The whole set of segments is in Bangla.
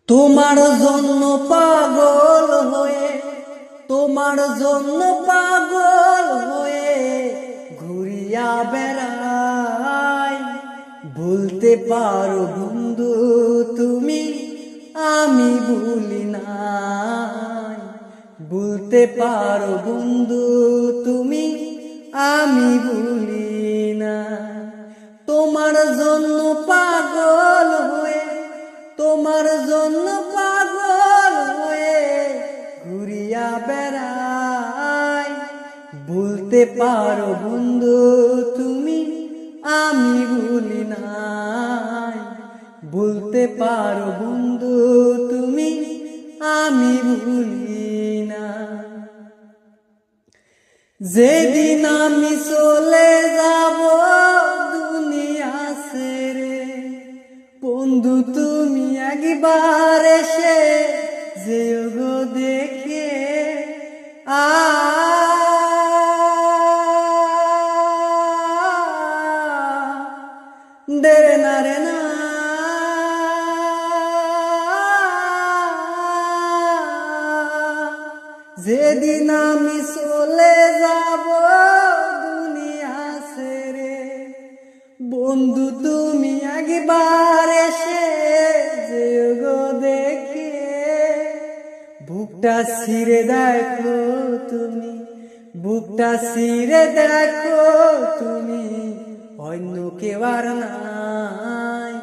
তোমার জন্য পাগল হয়ে, তোমার জন্য পাগল হয়ে ঘুরিয়া বেড়াই। বলতে পারো বন্ধু তুমি আমি ভুলি নাই। বলতে পারো বন্ধু তুমি আমি ভুলি না। তোমার জন্য পাগল হয়ে, তোমার জন্য পাগল হয়ে ঘুরিয়া বেড়াই। বলতে পারো বন্ধু তুমি আমি ভুলি নাই। বলতে পারো বন্ধু তুমি আমি ভুলি না। যেদিন আমি চলে যাব দুনিয়া ছেড়ে, বন্ধু তুমি একবার এসে যেও গো দেখে। দে না রে না, যেদিন আমি চলে যাব দুনিয়া ছেড়ে, বন্ধু তুমি একবার এসে যেও গো দেখে। বুকটা ছিঁড়ে দেখো তুমি, বুকটা ছিঁড়ে দেখো তুমি, অন্য কেউ আর নাই।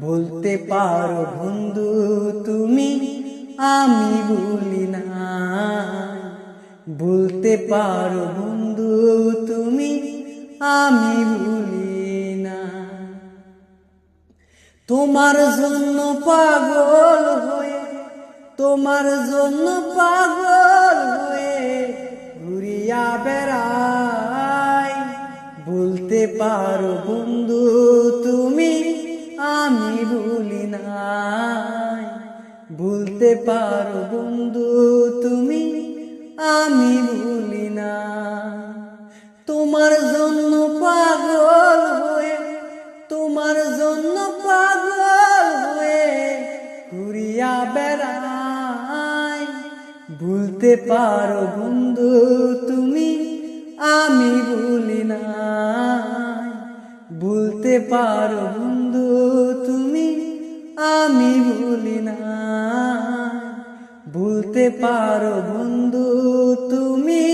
বলতে পারো বন্ধু তুমি আমি ভুলি নাই। বলতে পারো বন্ধু তুমি আমি ভুলি না। তোমার জন্য পাগল হয়ে, তোমার জন্য পাগল হয়ে ঘুরিয়া বেড়াই। বলতে পারো বন্ধু তুমি আমি ভুলি নাই। বলতে পারো বন্ধু তুমি আমি ভুলি না। তোমার জন্য পাগল হয়ে, তোমার জন্য পাগল হয়ে ঘুরিয়া বেড়াই। বলতে পারো বন্ধু তুমি আমি ভুলি নাই। বলতে পারো বন্ধু তুমি আমি ভুলি নাই। বলতে পারো বন্ধু তুমি